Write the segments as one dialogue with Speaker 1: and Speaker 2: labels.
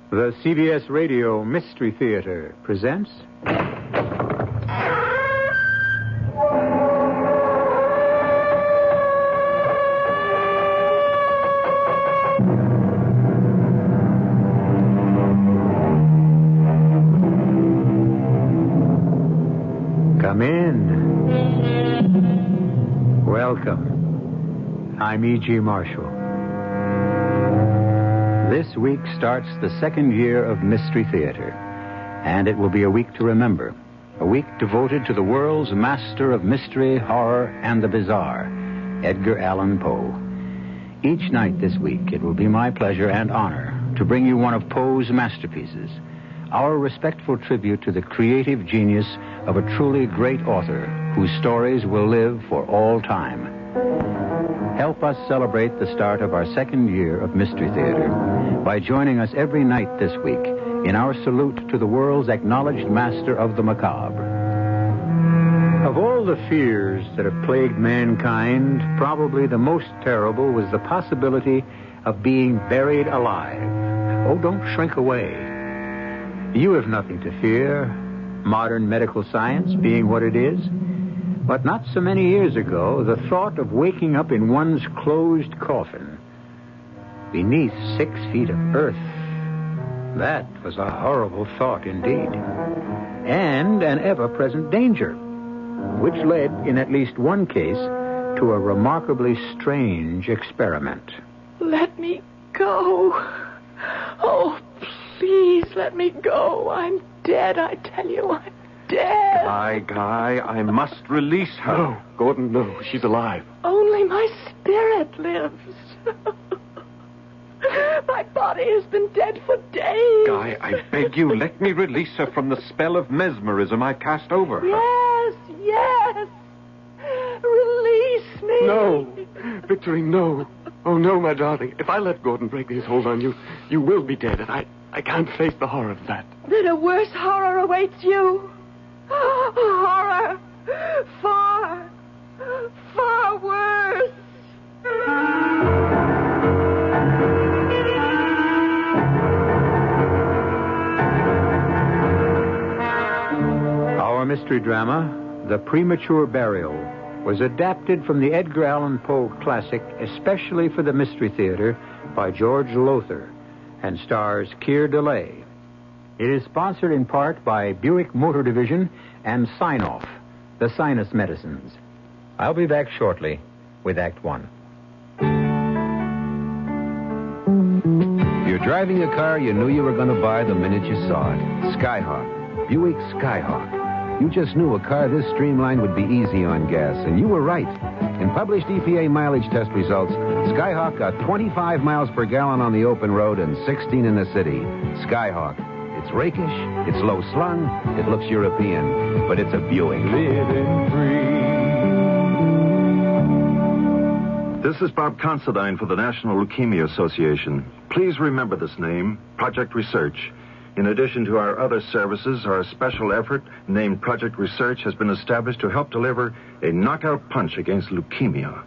Speaker 1: The CBS Radio Mystery Theater presents... Come in. Welcome. I'm E.G. Marshall. This week starts the second year of Mystery Theater, and it will be a week to remember. A week devoted to the world's master of mystery, horror, and the bizarre, Edgar Allan Poe. Each night this week, it will be my pleasure and honor to bring you one of Poe's masterpieces, our respectful tribute to the creative genius of a truly great author whose stories will live for all time. Help us celebrate the start of our second year of Mystery Theater by joining us every night this week in our salute to the world's acknowledged master of the macabre. Of all the fears that have plagued mankind, probably the most terrible was the possibility of being buried alive. Oh, don't shrink away. You have nothing to fear, modern medical science being what it is. But not so many years ago, the thought of waking up in one's closed coffin beneath 6 feet of earth, that was a horrible thought indeed. And an ever-present danger, which led, in at least one case, to a remarkably strange experiment.
Speaker 2: Let me go. Oh, please let me go. I'm dead, I tell you. I'm dead.
Speaker 3: Guy, I must release her.
Speaker 4: No, Gordon, no. She's alive.
Speaker 2: Only my spirit lives. My body has been dead for days.
Speaker 3: Guy, I beg you, let me release her from the spell of mesmerism I cast over her.
Speaker 2: Yes. Release me.
Speaker 4: No. Victory, no. Oh, no, my darling. If I let Gordon break his hold on you, you will be dead, and I can't face the horror of that.
Speaker 2: Then a worse horror awaits you. Horror. Far, far worse.
Speaker 1: Our mystery drama, The Premature Burial, was adapted from the Edgar Allan Poe classic, especially for the Mystery Theater, by George Lothar, and stars Keir DeLay. It is sponsored in part by Buick Motor Division and Sign-Off, the sinus medicines. I'll be back shortly with Act One.
Speaker 5: You're driving a car you knew you were going to buy the minute you saw it. Skyhawk. Buick Skyhawk. You just knew a car this streamlined would be easy on gas, and you were right. In published EPA mileage test results, Skyhawk got 25 miles per gallon on the open road and 16 in the city. Skyhawk. It's rakish, it's low-slung, it looks European, but it's a Buick.
Speaker 3: Living free.
Speaker 6: This is Bob Considine for the National Leukemia Association. Please remember this name, Project Research. In addition to our other services, our special effort, named Project Research, has been established to help deliver a knockout punch against leukemia.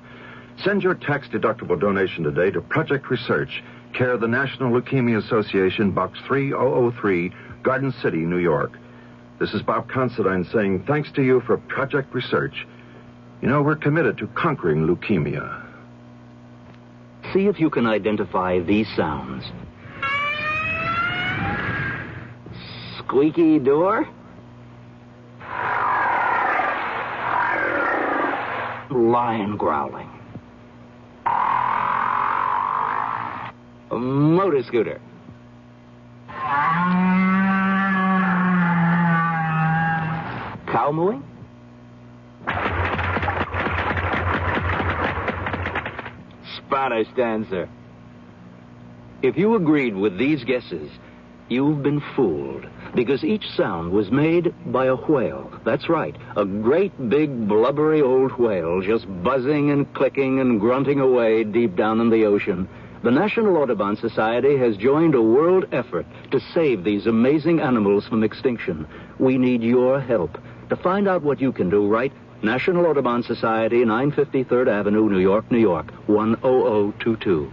Speaker 6: Send your tax-deductible donation today to Project Research, care of the National Leukemia Association, Box 3003, Garden City, New York. This is Bob Considine saying thanks to you for Project Research. You know, we're committed to conquering leukemia.
Speaker 7: See if you can identify these sounds. Squeaky door. Lion growling. A motor scooter. Cow mooing? Spanish dancer. If you agreed with these guesses, you've been fooled, because each sound was made by a whale. That's right, a great big blubbery old whale just buzzing and clicking and grunting away deep down in the ocean. The National Audubon Society has joined a world effort to save these amazing animals from extinction. We need your help. To find out what you can do, write National Audubon Society, 950 3rd Avenue, New York, New York, 10022.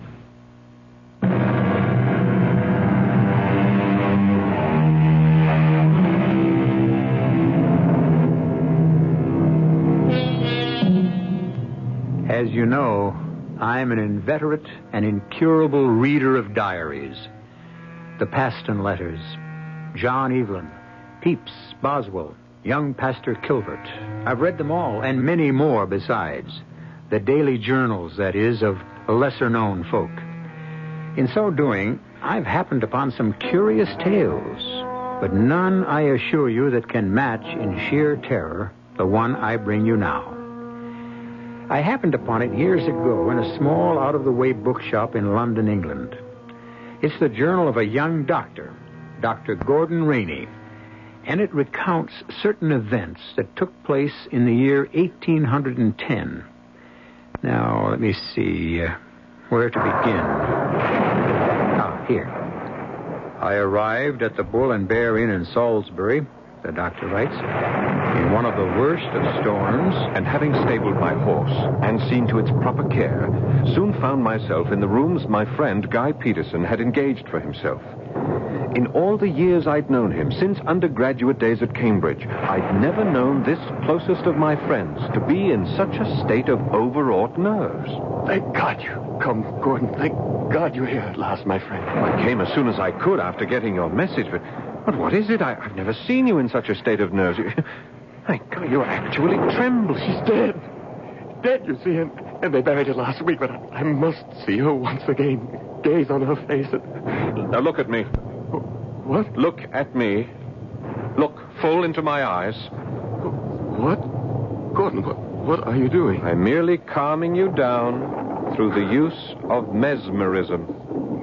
Speaker 1: know, I'm an inveterate and incurable reader of diaries. The Paston letters, John Evelyn, Pepys, Boswell, young Pastor Kilvert. I've read them all, and many more besides. The daily journals, that is, of lesser-known folk. In so doing, I've happened upon some curious tales, but none, I assure you, that can match in sheer terror the one I bring you now. I happened upon it years ago in a small, out-of-the-way bookshop in London, England. It's the journal of a young doctor, Dr. Gordon Rainey, and it recounts certain events that took place in the year 1810. Now, let me see where to begin. Here. I arrived at the Bull and Bear Inn in Salisbury, the doctor writes, in one of the worst of storms.
Speaker 3: And having stabled my horse and seen to its proper care, soon found myself in the rooms my friend Guy Peterson had engaged for himself. In all the years I'd known him, since undergraduate days at Cambridge, I'd never known this closest of my friends to be in such a state of overwrought nerves.
Speaker 4: Thank God you come, Gordon. Thank God you're here at last, my friend.
Speaker 3: I came as soon as I could after getting your message, but what is it? I've never seen you in such a state of nerves. Thank God, you're actually trembling.
Speaker 4: She's dead. Dead, you see, and they buried her last week, but I must see her once again. Gaze on her face.
Speaker 3: Now look at me.
Speaker 4: What?
Speaker 3: Look at me. Look full into my eyes.
Speaker 4: What? Gordon, what are you doing?
Speaker 3: I'm merely calming you down through the use of mesmerism.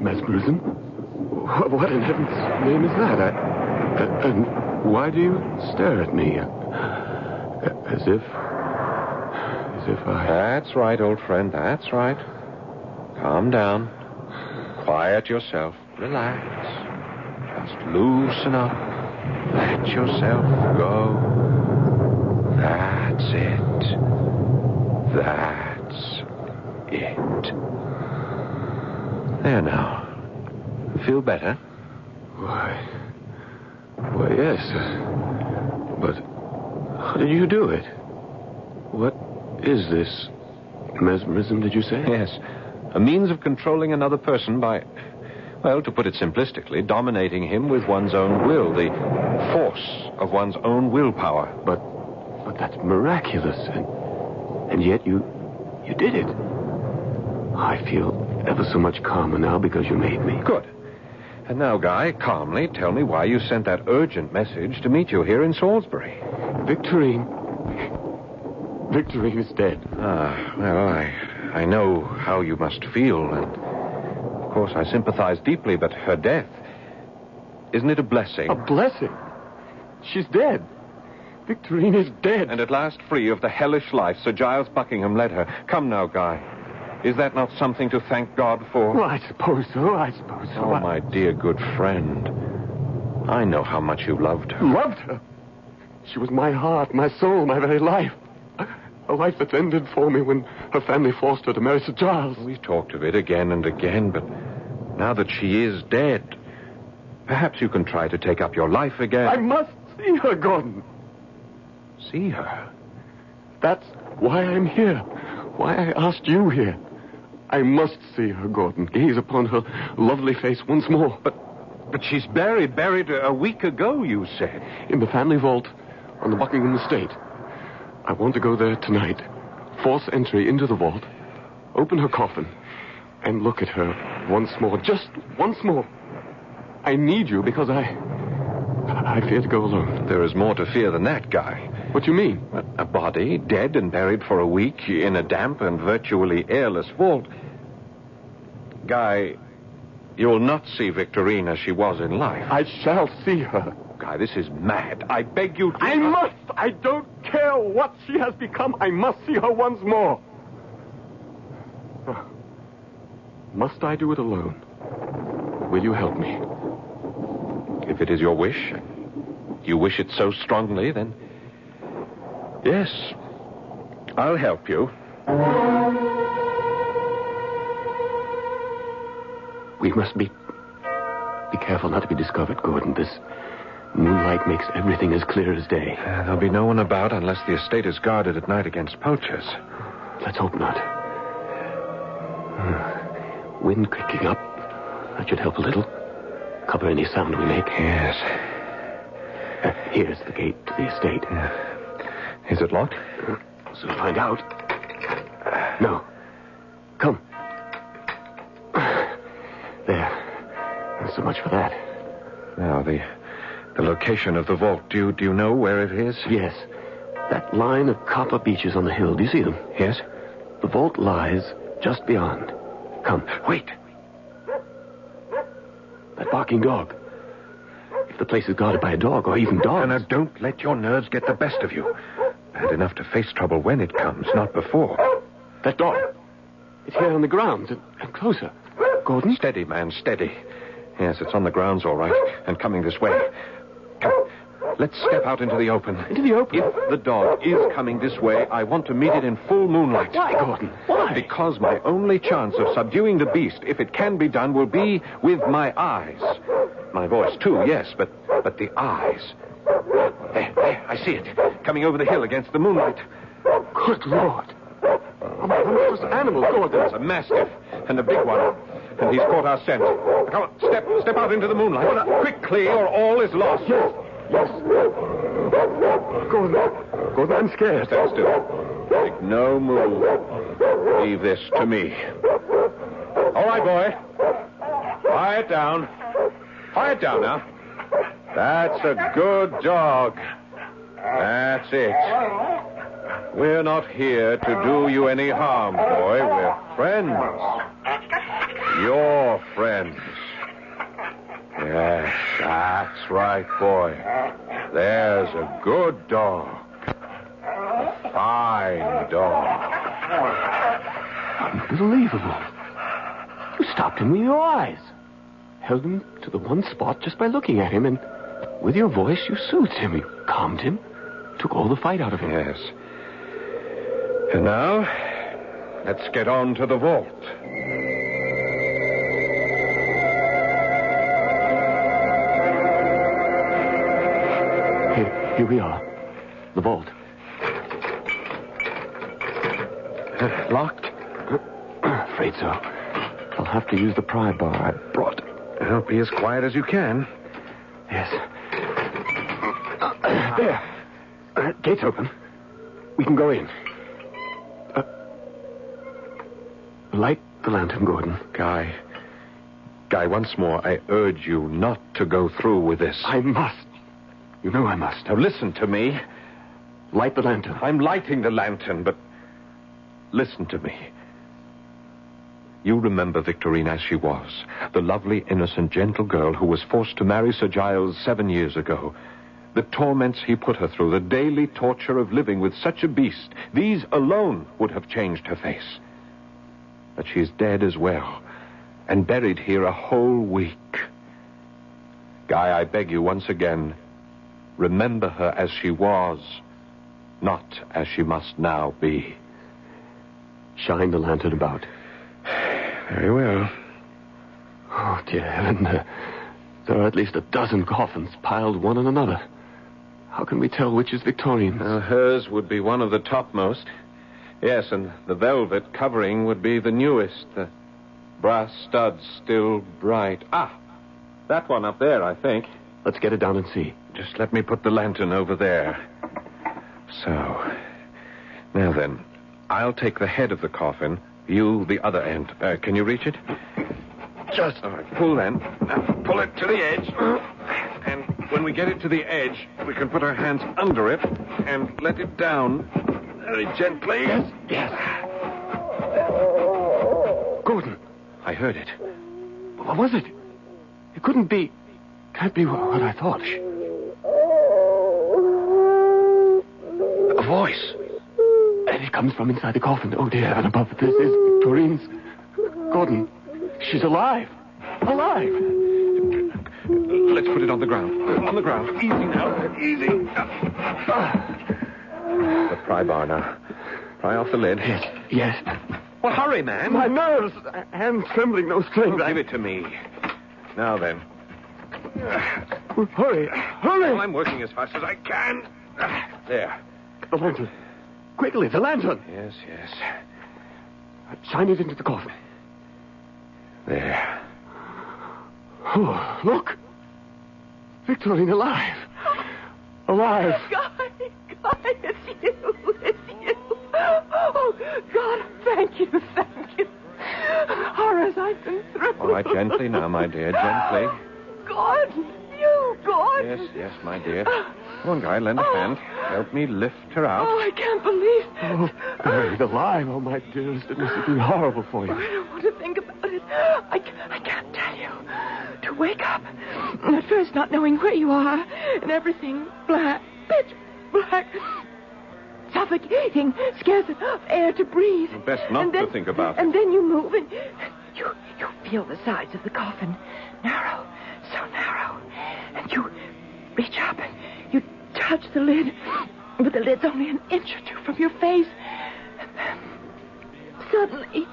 Speaker 4: Mesmerism? What in heaven's name is that? And why do you stare at me? As if I...
Speaker 3: That's right, old friend, that's right. Calm down. Quiet yourself. Relax. Just loosen up. Let yourself go. That's it. That's it. There now. Feel better?
Speaker 4: Why, yes. But how did you do it? What is this? Mesmerism, did you say?
Speaker 3: Yes. A means of controlling another person by, well, to put it simplistically, dominating him with one's own will, the force of one's own willpower.
Speaker 4: But that's miraculous, and yet you did it. I feel ever so much calmer now because you made me.
Speaker 3: Good. And now, Guy, calmly tell me why you sent that urgent message to meet you here in Salisbury.
Speaker 4: Victorine is dead.
Speaker 3: Well, I know how you must feel, and of course I sympathize deeply, but her death, isn't it a blessing?
Speaker 4: A blessing? She's dead. Victorine is dead.
Speaker 3: And at last free of the hellish life Sir Giles Buckingham led her. Come now, Guy. Is that not something to thank God for?
Speaker 4: Well, I suppose so.
Speaker 3: Oh, my dear good friend. I know how much you loved her.
Speaker 4: Loved her? She was my heart, my soul, my very life. A life that's ended for me when her family forced her to marry Sir Giles.
Speaker 3: We've talked of it again and again, but now that she is dead, perhaps you can try to take up your life again.
Speaker 4: I must see her, Gordon.
Speaker 3: See her?
Speaker 4: That's why I'm here. Why I asked you here. I must see her, Gordon. Gaze upon her lovely face once more.
Speaker 3: But she's buried a week ago, you said.
Speaker 4: In the family vault on the Buckingham estate. I want to go there tonight. Force entry into the vault. Open her coffin. And look at her once more. Just once more. I need you because I fear to go alone.
Speaker 3: There is more to fear than that, Guy.
Speaker 4: What do you mean?
Speaker 3: A body, dead and buried for a week in a damp and virtually airless vault. Guy, you'll not see Victorine as she was in life.
Speaker 4: I shall see her.
Speaker 3: Guy, this is mad. I beg you to...
Speaker 4: I must! I don't care what she has become. I must see her once more. Must I do it alone? Will you help me?
Speaker 3: If it is your wish, you wish it so strongly, then... Yes, I'll help you.
Speaker 4: We must be careful not to be discovered, Gordon. This moonlight makes everything as clear as day.
Speaker 3: There'll be no one about unless the estate is guarded at night against poachers.
Speaker 4: Let's hope not. Wind kicking up. That should help a little. Cover any sound we make.
Speaker 3: Yes.
Speaker 4: Here's the gate to the estate.
Speaker 3: Is it locked?
Speaker 4: Soon find out. No. Come. There. So much for that.
Speaker 3: Now, the location of the vault. Do you know where it is?
Speaker 4: Yes. That line of copper beeches on the hill. Do you see them?
Speaker 3: Yes.
Speaker 4: The vault lies just beyond. Come.
Speaker 3: Wait.
Speaker 4: That barking dog. If the place is guarded by a dog or even dogs.
Speaker 3: Now, don't let your nerves get the best of you. Bad enough to face trouble when it comes, not before.
Speaker 4: That dog. It's here on the grounds and closer. Gordon?
Speaker 3: Steady, man, steady. Yes, it's on the grounds, all right, and coming this way. Come, let's step out into the open.
Speaker 4: Into the open?
Speaker 3: If the dog is coming this way, I want to meet it in full moonlight.
Speaker 4: Why, Gordon? Why?
Speaker 3: Because my only chance of subduing the beast, if it can be done, will be with my eyes. My voice, too, yes, but the eyes. There, I see it. Coming over the hill against the moonlight.
Speaker 4: Good Lord. A monstrous animal, Gordon.
Speaker 3: It's a mastiff, and a big one. And he's caught our scent. Come on, step out into the moonlight. Quickly, or all is lost.
Speaker 4: Yes. Gordon, I'm scared.
Speaker 3: Stand still. Make no move. Leave this to me. All right, boy. Quiet down. Quiet down now. That's a good dog. That's it. We're not here to do you any harm, boy. We're friends. Your friends. Yes, that's right, boy. There's a good dog. A fine dog.
Speaker 4: Unbelievable. You stopped him with your eyes. Held him to the one spot just by looking at him, and with your voice you soothed him. You calmed him. Took all the fight out of him.
Speaker 3: Yes. And now, let's get on to the vault.
Speaker 4: Here we are. The vault.
Speaker 3: Locked?
Speaker 4: Afraid so. I'll have to use the pry bar I brought.
Speaker 3: Well, be as quiet as you can.
Speaker 4: Yes. There. Gate's open. We can go in. Light the lantern, Gordon.
Speaker 3: Guy, once more, I urge you not to go through with this.
Speaker 4: I must. You know I must.
Speaker 3: Now, listen to me.
Speaker 4: Light the lantern.
Speaker 3: I'm lighting the lantern, but listen to me. You remember Victorine as she was, the lovely, innocent, gentle girl who was forced to marry Sir Giles 7 years ago. The torments he put her through, the daily torture of living with such a beast, these alone would have changed her face. But she's dead as well, and buried here a whole week. Guy, I beg you once again, remember her as she was, not as she must now be.
Speaker 4: Shine the lantern about.
Speaker 3: Very well.
Speaker 4: Oh, dear heaven. There are at least a dozen coffins piled one on another. How can we tell which is Victorine's?
Speaker 3: Hers would be one of the topmost. Yes, and the velvet covering would be the newest. The brass studs still bright. Ah, that one up there, I think.
Speaker 4: Let's get it down and see.
Speaker 3: Just let me put the lantern over there. So. Now then, I'll take the head of the coffin, you the other end. Can you reach it? Just all right, pull then. Now, pull it to the edge. And when we get it to the edge, we can put our hands under it and let it down very gently.
Speaker 4: Yes. Gordon.
Speaker 3: I heard it.
Speaker 4: What was it? It couldn't be. Can't be what I thought.
Speaker 3: A voice.
Speaker 4: And it comes from inside the coffin. Oh, dear heaven above. This is Victorine's. Gordon, she's alive. Alive.
Speaker 3: Let's put it on the ground. On the ground. Easy now. Easy. The pry bar now. Pry off the lid.
Speaker 4: Yes.
Speaker 3: Well, hurry, man.
Speaker 4: My nerves. Hands trembling, no strength.
Speaker 3: Give it to me. Now then.
Speaker 4: Hurry.
Speaker 3: Well, I'm working as fast as I can. There.
Speaker 4: The lantern. Quickly, the lantern.
Speaker 3: Yes.
Speaker 4: Shine it into the coffin.
Speaker 3: There.
Speaker 4: Oh, look. Victorine alive. Alive.
Speaker 2: Guy, it's you. It's you. Oh, God, thank you. Horrors I've been through.
Speaker 3: All right, gently now, my dear, gently.
Speaker 2: Gordon, you, Gordon.
Speaker 3: Yes, my dear. Come on, Guy, lend a hand. Help me lift her out.
Speaker 2: Oh, I can't believe it.
Speaker 4: Oh, buried alive. Oh, my dearest, it must have been horrible for you.
Speaker 2: I don't want to think about it. I can't tell you. To wake up, and at first not knowing where you are, and everything black, pitch black, suffocating, scarce enough air to breathe.
Speaker 3: Best not to think about it.
Speaker 2: And then you move, and you feel the sides of the coffin, narrow, so narrow, and you reach up and you touch the lid, but the lid's only an inch or two from your face, and then suddenly,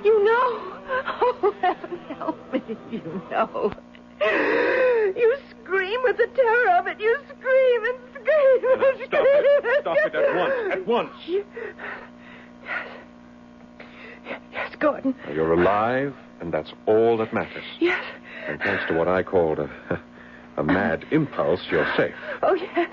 Speaker 2: you know. Oh, heaven help me, you know. You scream with the terror of it. You scream and scream and scream.
Speaker 3: Stop it at once.
Speaker 2: Yes, Gordon.
Speaker 3: You're alive, and that's all that matters.
Speaker 2: Yes.
Speaker 3: And thanks to what I called a mad impulse, you're safe.
Speaker 2: Oh, yes.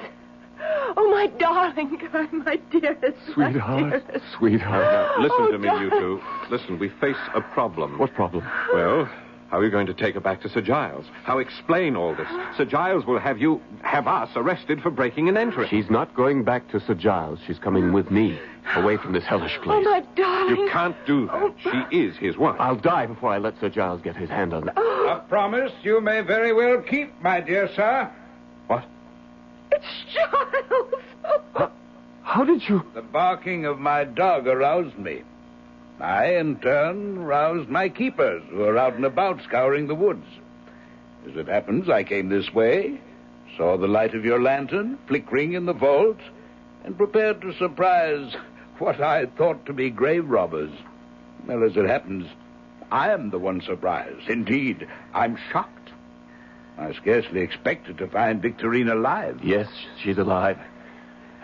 Speaker 2: Oh, my darling, my dearest.
Speaker 4: Sweetheart.
Speaker 3: Now, listen to me,
Speaker 2: darling.
Speaker 3: you two. Listen, we face a problem.
Speaker 4: What problem?
Speaker 3: Well, how are you going to take her back to Sir Giles? How explain all this? Sir Giles will have us arrested for breaking and entering.
Speaker 4: She's not going back to Sir Giles. She's coming with me, away from this hellish place.
Speaker 2: Oh, my darling.
Speaker 3: You can't do that. She is his wife.
Speaker 4: I'll die before I let Sir Giles get his hand on her.
Speaker 8: A promise you may very well keep, my dear sir.
Speaker 3: What?
Speaker 2: It's Giles.
Speaker 4: How did you...
Speaker 8: The barking of my dog aroused me. I, in turn, roused my keepers, who are out and about scouring the woods. As it happens, I came this way, saw the light of your lantern flickering in the vault, and prepared to surprise what I thought to be grave robbers. Well, as it happens, I am the one surprised. Indeed, I'm shocked. I scarcely expected to find Victorine alive.
Speaker 4: Yes, she's alive.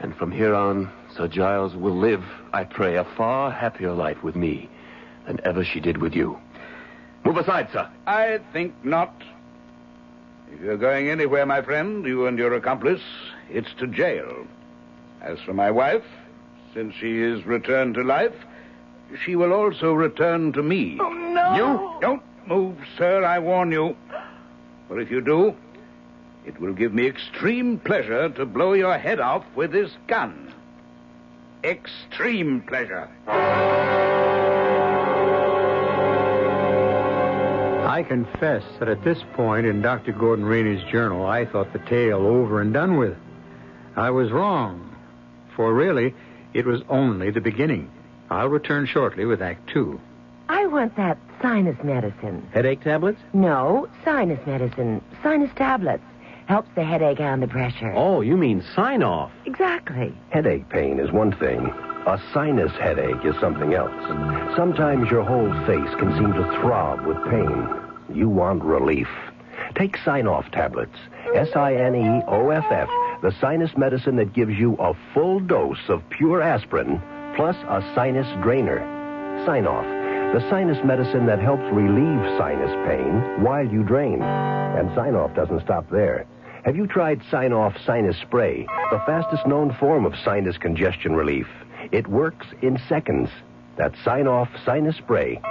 Speaker 4: And from here on, Sir Giles will live, I pray, a far happier life with me than ever she did with you. Move aside, sir.
Speaker 8: I think not. If you're going anywhere, my friend, you and your accomplice, it's to jail. As for my wife, since she is returned to life, she will also return to me.
Speaker 2: Oh, no.
Speaker 8: You don't move, sir, I warn you. For if you do, it will give me extreme pleasure to blow your head off with this gun. Extreme pleasure.
Speaker 1: I confess that at this point in Dr. Gordon Rainey's journal, I thought the tale over and done with. I was wrong, for really, it was only the beginning. I'll return shortly with Act 2.
Speaker 9: I want that sinus medicine.
Speaker 10: Headache tablets?
Speaker 9: No, sinus medicine. Sinus tablets. Helps the headache and the pressure.
Speaker 10: Oh, you mean sign-off.
Speaker 9: Exactly.
Speaker 11: Headache pain is one thing. A sinus headache is something else. Sometimes your whole face can seem to throb with pain. You want relief. Take Sign-Off tablets. SINEOFF, the sinus medicine that gives you a full dose of pure aspirin plus a sinus drainer. Sign-Off, the sinus medicine that helps relieve sinus pain while you drain. And Sign-Off doesn't stop there. Have you tried Sign-Off Sinus Spray, the fastest known form of sinus congestion relief? It works in seconds. That's Sign-Off Sinus Spray.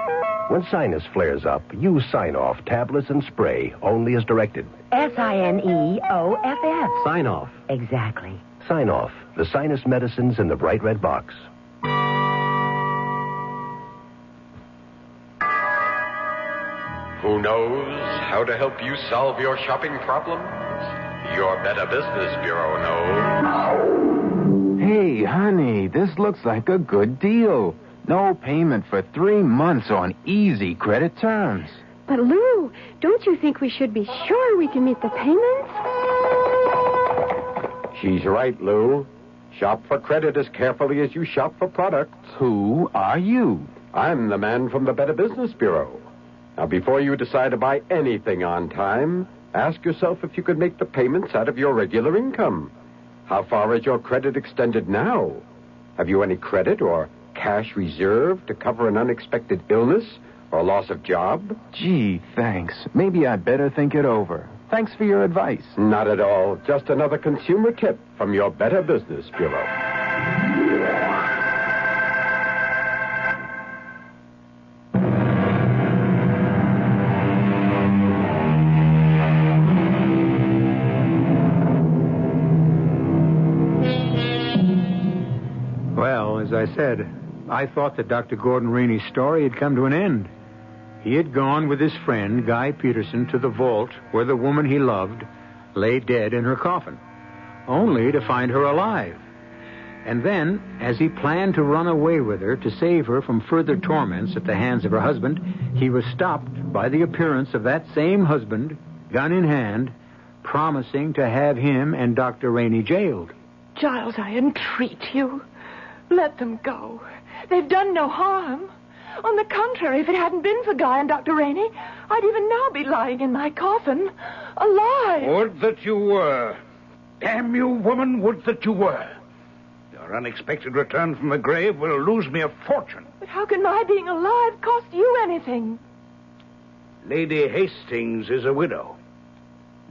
Speaker 11: When sinus flares up, use Sign-Off tablets and spray, only as directed.
Speaker 9: SINEOFF.
Speaker 10: Sign-Off.
Speaker 9: Exactly.
Speaker 11: Sign-Off, the sinus medicines in the bright red box.
Speaker 12: Who knows how to help you solve your shopping problems? Your Better Business Bureau knows.
Speaker 13: Hey, honey, this looks like a good deal. No payment for 3 months on easy credit terms.
Speaker 14: But, Lou, don't you think we should be sure we can meet the payments?
Speaker 12: She's right, Lou. Shop for credit as carefully as you shop for products.
Speaker 13: Who are you?
Speaker 12: I'm the man from the Better Business Bureau. Now, before you decide to buy anything on time, ask yourself if you could make the payments out of your regular income. How far is your credit extended now? Have you any credit or cash reserved to cover an unexpected illness Or loss of job?
Speaker 13: Gee, thanks. Maybe I'd better think it over. Thanks for your advice.
Speaker 12: Not at all. Just another consumer tip from your Better Business Bureau.
Speaker 10: Well, as I said, I thought that Dr. Gordon Rainey's story had come to an end. He had gone with his friend, Guy Peterson, to the vault where the woman he loved lay dead in her coffin, only to find her alive. And then, as he planned to run away with her to save her from further torments at the hands of her husband, he was stopped by the appearance of that same husband, gun in hand, promising to have him and Dr. Rainey jailed.
Speaker 2: Giles, I entreat you. Let them go. They've done no harm. On the contrary, if it hadn't been for Guy and Dr. Rainey, I'd even now be lying in my coffin, alive.
Speaker 8: Would that you were. Damn you, woman, would that you were. Your unexpected return from the grave will lose me a fortune.
Speaker 2: But how can my being alive cost you anything?
Speaker 8: Lady Hastings is a widow.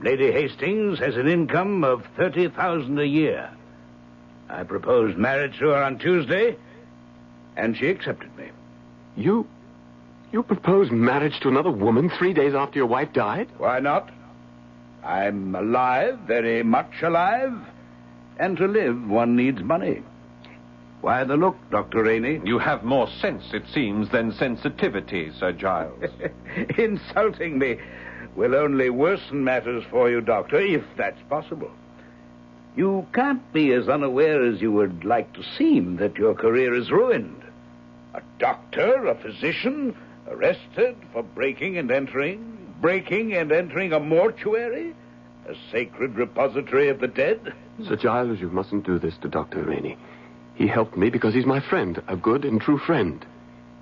Speaker 8: Lady Hastings has an income of $30,000 a year. I proposed marriage to her on Tuesday, and she accepted me.
Speaker 4: You proposed marriage to another woman 3 days after your wife died?
Speaker 8: Why not? I'm alive, very much alive, and to live one needs money. Why the look, Dr. Rainey?
Speaker 3: You have more sense, it seems, than sensitivity, Sir Giles.
Speaker 8: Insulting me will only worsen matters for you, Doctor, if that's possible. You can't be as unaware as you would like to seem that your career is ruined. A doctor, a physician, arrested for breaking and entering a mortuary, a sacred repository of the dead.
Speaker 4: Sir Giles, you mustn't do this to Dr. Rainey. He helped me because he's my friend, a good and true friend.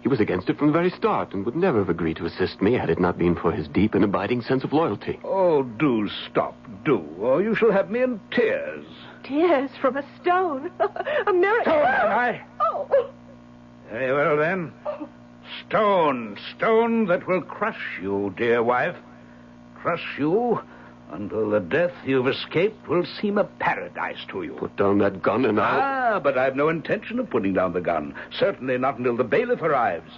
Speaker 4: He was against it from the very start and would never have agreed to assist me had it not been for his deep and abiding sense of loyalty.
Speaker 8: Oh, do stop, do, or you shall have me in tears.
Speaker 2: Tears from a stone. A miracle.
Speaker 8: Stone, am I?
Speaker 2: Oh.
Speaker 8: Very well, then. Stone that will crush you, dear wife. Crush you until the death you've escaped will seem a paradise to you.
Speaker 4: Put down that gun and I'll...
Speaker 8: But I've no intention of putting down the gun. Certainly not until the bailiff arrives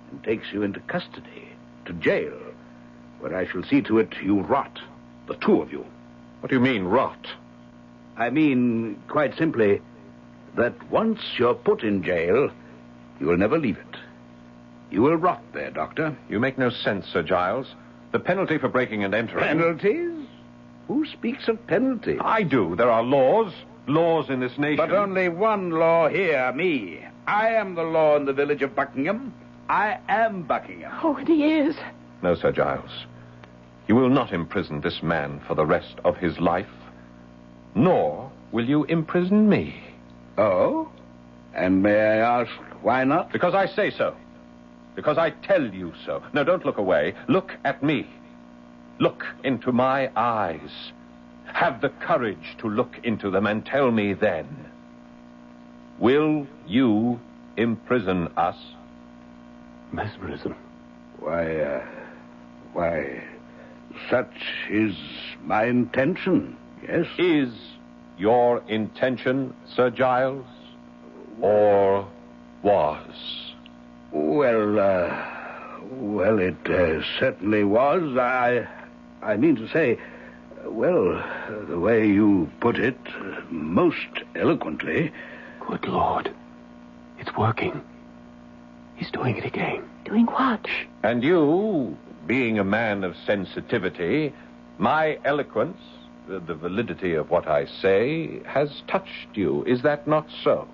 Speaker 8: and takes you into custody, to jail, where I shall see to it you rot, the two of you.
Speaker 3: What do you mean, rot?
Speaker 8: I mean, quite simply, that once you're put in jail, you will never leave it. You will rot there, Doctor.
Speaker 3: You make no sense, Sir Giles. The penalty for breaking and entering...
Speaker 8: Penalties? Who speaks of penalty?
Speaker 3: I do. There are laws in this nation.
Speaker 8: But only one law here, me. I am the law in the village of Buckingham. I am Buckingham.
Speaker 2: Oh, and he is.
Speaker 3: No, Sir Giles. You will not imprison this man for the rest of his life, nor will you imprison me.
Speaker 8: Oh? And may I ask why not?
Speaker 3: Because I say so. Because I tell you so. No, don't look away. Look at me. Look into my eyes. Have the courage to look into them and tell me then. Will you imprison us?
Speaker 4: Mesmerism.
Speaker 8: Why, such is my intention, yes?
Speaker 3: Is your intention, Sir Giles, or was?
Speaker 8: Well, it certainly was. I mean to say, well, the way you put it, most eloquently.
Speaker 4: Good Lord. It's working. He's doing it again.
Speaker 2: Doing what?
Speaker 3: And you, being a man of sensitivity, my eloquence, the validity of what I say, has touched you. Is that not so?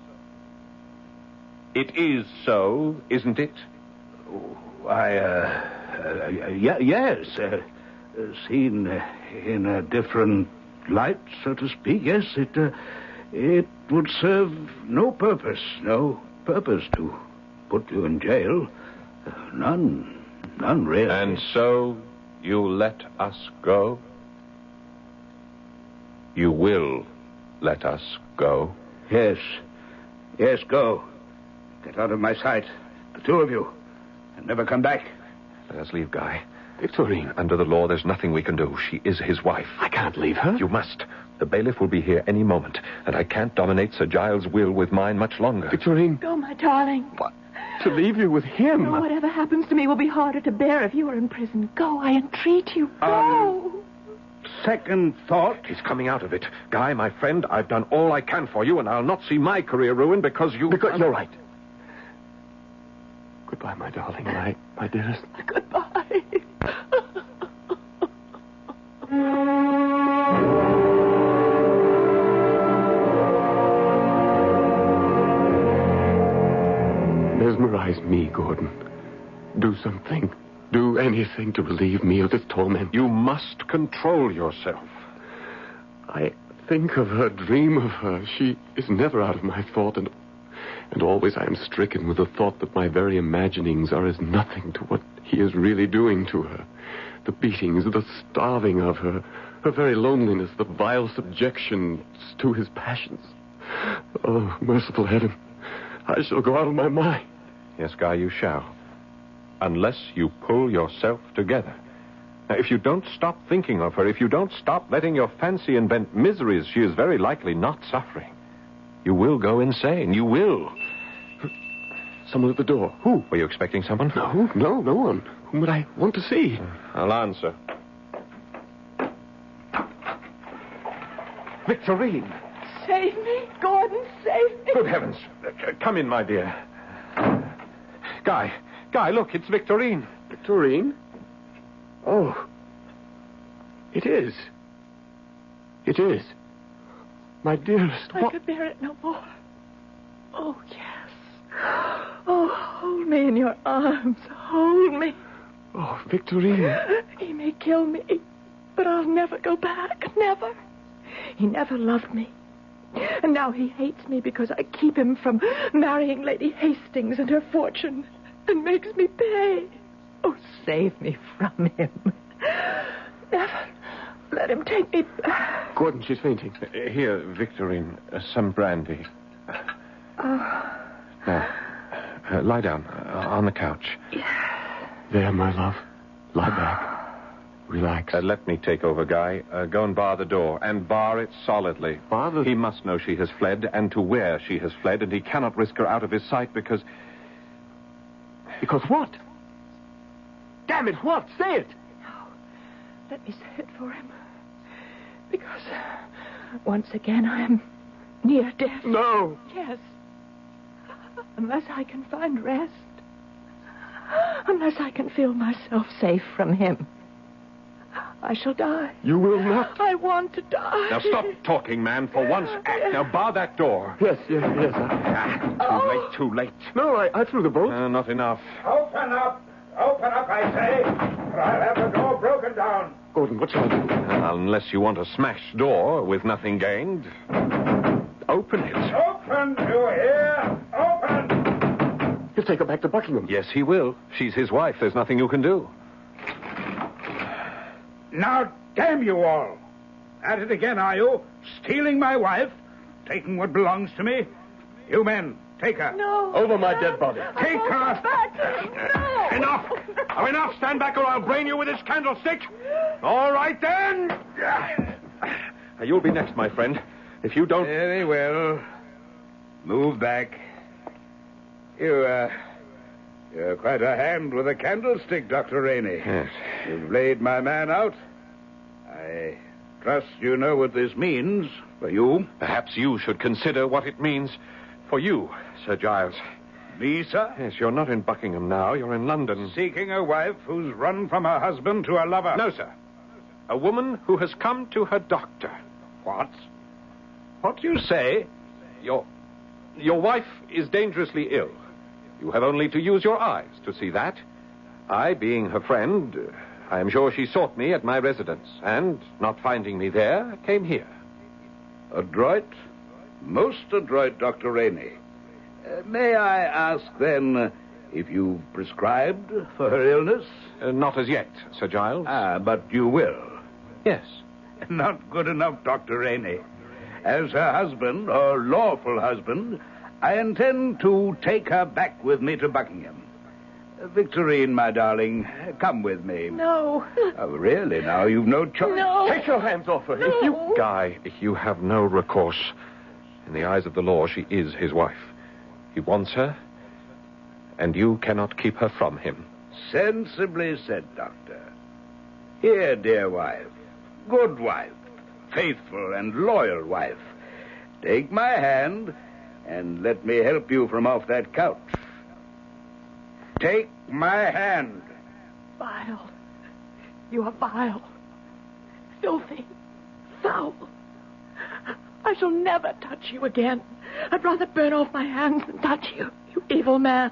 Speaker 3: It is so, isn't it?
Speaker 8: Yes. Seen in a different light, so to speak, yes, it would serve no purpose to put you in jail. None really.
Speaker 3: And so you let us go? You will let us go?
Speaker 8: Yes, go. Get out of my sight, the two of you, and never come back.
Speaker 3: Let us leave Guy.
Speaker 4: Victorine.
Speaker 3: Under the law, there's nothing we can do. She is his wife.
Speaker 4: I can't leave her.
Speaker 3: You must. The bailiff will be here any moment, and I can't dominate Sir Giles' will with mine much longer.
Speaker 4: Victorine.
Speaker 2: Go, my darling.
Speaker 3: What?
Speaker 4: To leave you with him?
Speaker 2: No, whatever happens to me will be harder to bear if you are in prison. Go, I entreat you. Go.
Speaker 3: Second thought. He's coming out of it. Guy, my friend, I've done all I can for you, and I'll not see my career ruined because you...
Speaker 4: Because you're right. Goodbye, my darling, my dearest.
Speaker 2: Goodbye.
Speaker 4: Mesmerize me, Gordon. Do something. Do anything to relieve me of this torment.
Speaker 3: You must control yourself.
Speaker 4: I think of her, dream of her. She is never out of my thought, and always I am stricken with the thought that my very imaginings are as nothing to what he is really doing to her. The beatings, the starving of her, her very loneliness, the vile subjection to his passions. Oh, merciful heaven, I shall go out of my mind.
Speaker 3: Yes, Guy, you shall. Unless you pull yourself together. Now, if you don't stop thinking of her, if you don't stop letting your fancy invent miseries, she is very likely not suffering. You will go insane. You will.
Speaker 4: Someone at the door. Who?
Speaker 3: Were you expecting someone?
Speaker 4: No one. Whom would I want to see?
Speaker 3: I'll answer. Victorine!
Speaker 2: Save me, Gordon, save me.
Speaker 3: Good heavens. Come in, my dear. Guy, look, it's Victorine.
Speaker 4: Victorine? Oh. It is. My dearest,
Speaker 2: I could bear it no more. Oh, yes. Oh, hold me in your arms. Hold me.
Speaker 4: Oh, Victorine.
Speaker 2: He may kill me, but I'll never go back. Never. He never loved me. And now he hates me because I keep him from marrying Lady Hastings and her fortune and makes me pay. Oh, save me from him. Never let him take me back.
Speaker 4: Gordon, she's fainting.
Speaker 3: Here, Victorine, some brandy. Now, lie down on the couch.
Speaker 4: There, my love. Lie back. Relax.
Speaker 3: Let me take over, Guy. Go and bar the door, and bar it solidly. He must know she has fled, and to where she has fled, and he cannot risk her out of his sight because...
Speaker 4: Because what? Damn it, what? Say it!
Speaker 2: No. Let me say it for him. Because once again I am near death.
Speaker 4: No!
Speaker 2: Yes. Unless I can find rest. Unless I can feel myself safe from him. I shall die.
Speaker 4: You will not.
Speaker 2: I want to die.
Speaker 3: Now stop talking, man. For once, act. Now bar that door.
Speaker 4: Yes.
Speaker 3: Too late.
Speaker 4: No, I threw the bolt.
Speaker 3: Not enough.
Speaker 8: Open up, I say, or I'll have the door broken down.
Speaker 4: Gordon, what shall I do?
Speaker 3: Unless you want a smashed door with nothing gained. Open it.
Speaker 8: Open, you hear? Open!
Speaker 4: He'll take her back to Buckingham.
Speaker 3: Yes, he will. She's his wife. There's nothing you can do.
Speaker 8: Now, damn you all. At it again, are you? Stealing my wife? Taking what belongs to me? You men, take her.
Speaker 2: No.
Speaker 4: Over my dead body.
Speaker 8: Take her.
Speaker 2: No.
Speaker 3: Enough. Oh, enough. Stand back or I'll brain you with this candlestick. All right, then. Now, you'll be next, my friend. If you don't...
Speaker 8: Very well. Move back. You're quite a hand with a candlestick, Dr. Rainey.
Speaker 3: Yes.
Speaker 8: You've laid my man out. I trust you know what this means for you.
Speaker 3: Perhaps you should consider what it means for you, Sir Giles.
Speaker 8: Me, sir?
Speaker 3: Yes, you're not in Buckingham now. You're in London.
Speaker 8: Seeking a wife who's run from her husband to a lover.
Speaker 3: No, sir. A woman who has come to her doctor.
Speaker 8: What? What do you say?
Speaker 3: Your wife is dangerously ill. You have only to use your eyes to see that. I, being her friend, I am sure she sought me at my residence, and, not finding me there, came here.
Speaker 8: Adroit? Most adroit, Dr. Rainey. May I ask, then, if you've prescribed for her illness?
Speaker 3: Not as yet, Sir Giles.
Speaker 8: But you will?
Speaker 3: Yes.
Speaker 8: Not good enough, Dr. Rainey. As her husband, or lawful husband, I intend to take her back with me to Buckingham. Victorine, my darling, come with me.
Speaker 2: No.
Speaker 8: Oh, really? Now you've no choice.
Speaker 2: No.
Speaker 4: Take your hands off her.
Speaker 2: No.
Speaker 3: Guy, you have no recourse. In the eyes of the law, she is his wife. He wants her, and you cannot keep her from him.
Speaker 8: Sensibly said, Doctor. Here, dear wife, good wife, faithful and loyal wife, take my hand and let me help you from off that couch. Take my hand.
Speaker 2: Vile. You are vile. Filthy. Foul. I shall never touch you again. I'd rather burn off my hands than touch you, you evil man.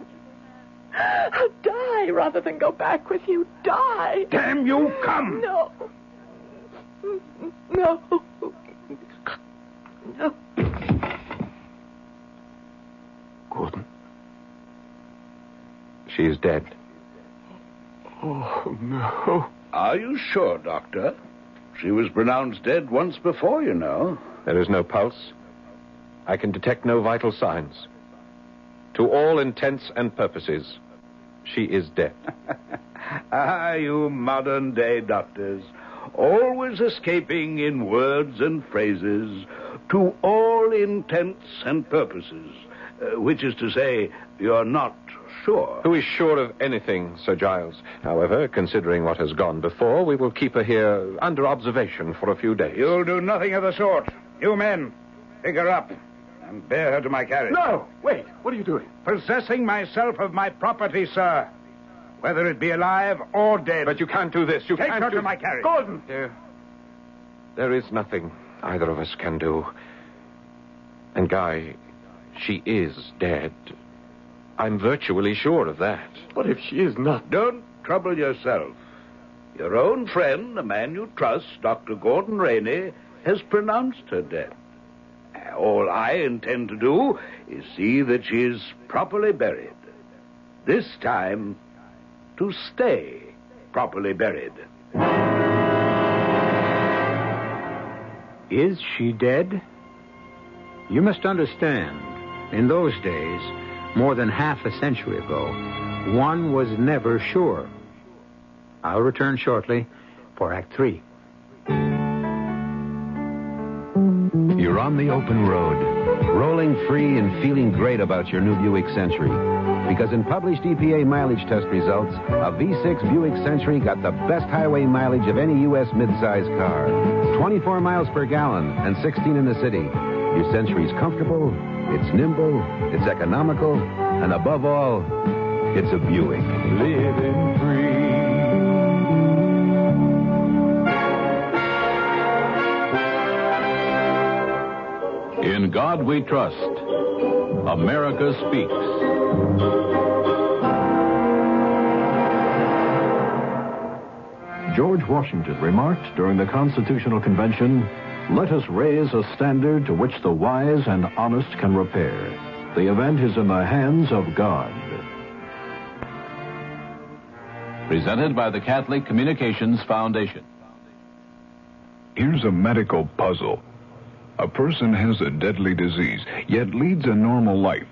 Speaker 2: I'll die rather than go back with you. Die.
Speaker 8: Damn you, come.
Speaker 2: No. No. No.
Speaker 4: Gordon.
Speaker 3: She is dead.
Speaker 4: Oh, no.
Speaker 8: Are you sure, Doctor? She was pronounced dead once before, you know.
Speaker 3: There is no pulse. I can detect no vital signs. To all intents and purposes, she is dead.
Speaker 8: Ah, you modern-day doctors, always escaping in words and phrases, to all intents and purposes, which is to say, you're not sure.
Speaker 3: Who is sure of anything, Sir Giles? However, considering what has gone before, we will keep her here under observation for a few days.
Speaker 8: You'll do nothing of the sort. You men, pick her up and bear her to my carriage.
Speaker 4: No! Wait, what are you doing?
Speaker 8: Possessing myself of my property, sir. Whether it be alive or dead.
Speaker 3: But you can't do this. You
Speaker 8: Take
Speaker 3: can't
Speaker 8: her
Speaker 3: do...
Speaker 8: to my carriage.
Speaker 4: Gordon!
Speaker 3: There is nothing either of us can do. And, Guy, she is dead. I'm virtually sure of that.
Speaker 4: What if she is not?
Speaker 8: Don't trouble yourself. Your own friend, the man you trust, Dr. Gordon Rainey, has pronounced her dead. All I intend to do is see that she is properly buried. This time, to stay properly buried.
Speaker 10: Is she dead? You must understand, in those days, more than half a century ago, one was never sure. I'll return shortly for Act 3.
Speaker 5: You're on the open road, rolling free and feeling great about your new Buick Century. Because in published EPA mileage test results, a V6 Buick Century got the best highway mileage of any U.S. midsize car. 24 miles per gallon and 16 in the city. Your Century's comfortable, it's nimble, it's economical, and above all, it's a Buick. Living free.
Speaker 15: In God we trust. America speaks.
Speaker 16: George Washington remarked during the Constitutional Convention, "Let us raise a standard to which the wise and honest can repair. The event is in the hands of God."
Speaker 15: Presented by the Catholic Communications Foundation.
Speaker 17: Here's a medical puzzle. A person has a deadly disease, yet leads a normal life.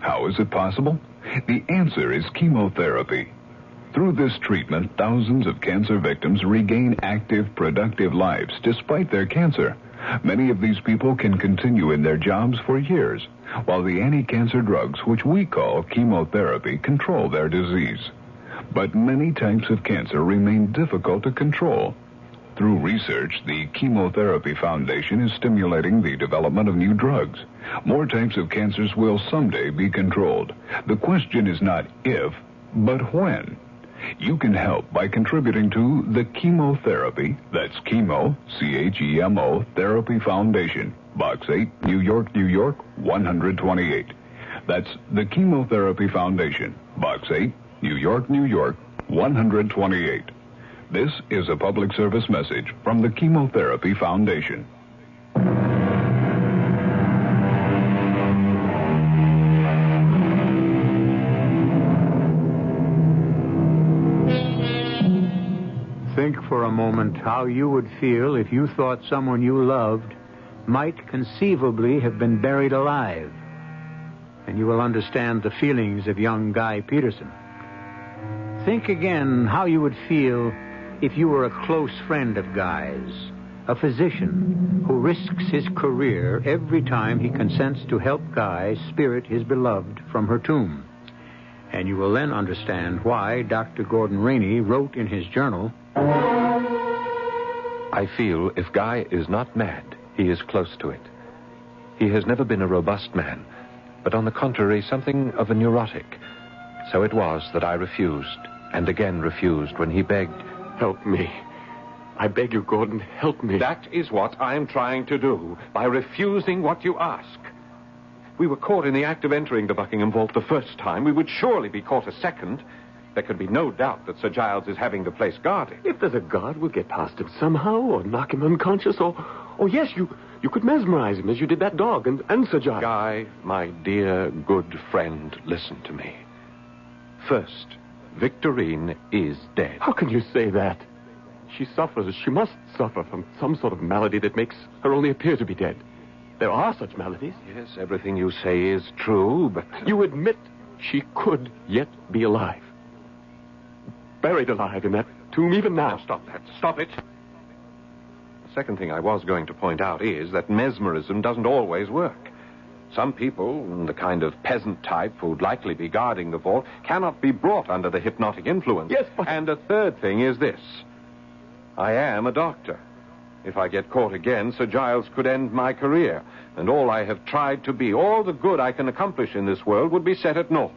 Speaker 17: How is it possible? The answer is chemotherapy. Through this treatment, thousands of cancer victims regain active, productive lives despite their cancer. Many of these people can continue in their jobs for years, while the anti-cancer drugs, which we call chemotherapy, control their disease. But many types of cancer remain difficult to control. Through research, the Chemotherapy Foundation is stimulating the development of new drugs. More types of cancers will someday be controlled. The question is not if, but when. You can help by contributing to the Chemotherapy, that's chemo, C-H-E-M-O, Therapy Foundation, Box 8, New York, New York, 128. That's the Chemotherapy Foundation, Box 8, New York, New York, 128. This is a public service message from the Chemotherapy Foundation.
Speaker 10: Think for a moment how you would feel if you thought someone you loved might conceivably have been buried alive. And you will understand the feelings of young Guy Peterson. Think again how you would feel if you were a close friend of Guy's, a physician who risks his career every time he consents to help Guy spirit his beloved from her tomb. And you will then understand why Dr. Gordon Rainey wrote in his journal,
Speaker 3: I feel if Guy is not mad, he is close to it. He has never been a robust man, but on the contrary, something of a neurotic. So it was that I refused, and again refused when he begged,
Speaker 4: Help me. I beg you, Gordon, help me.
Speaker 3: That is what I am trying to do, by refusing what you ask. We were caught in the act of entering the Buckingham Vault the first time. We would surely be caught a second. There can be no doubt that Sir Giles is having the place guarded.
Speaker 4: If there's a guard, we'll get past him somehow, or knock him unconscious, or yes, you could mesmerize him as you did that dog and Sir Giles.
Speaker 3: Guy, my dear, good friend, listen to me. First, Victorine is dead.
Speaker 4: How can you say that? She suffers. She must suffer from some sort of malady that makes her only appear to be dead. There are such maladies.
Speaker 3: Yes, everything you say is true, but...
Speaker 4: You admit she could yet be alive. Buried alive in that tomb even now.
Speaker 3: Now, stop that. Stop it. The second thing I was going to point out is that mesmerism doesn't always work. Some people, the kind of peasant type who'd likely be guarding the vault, cannot be brought under the hypnotic influence.
Speaker 4: Yes, but...
Speaker 3: And a third thing is this. I am a doctor. If I get caught again, Sir Giles could end my career, and all I have tried to be, all the good I can accomplish in this world, would be set at naught.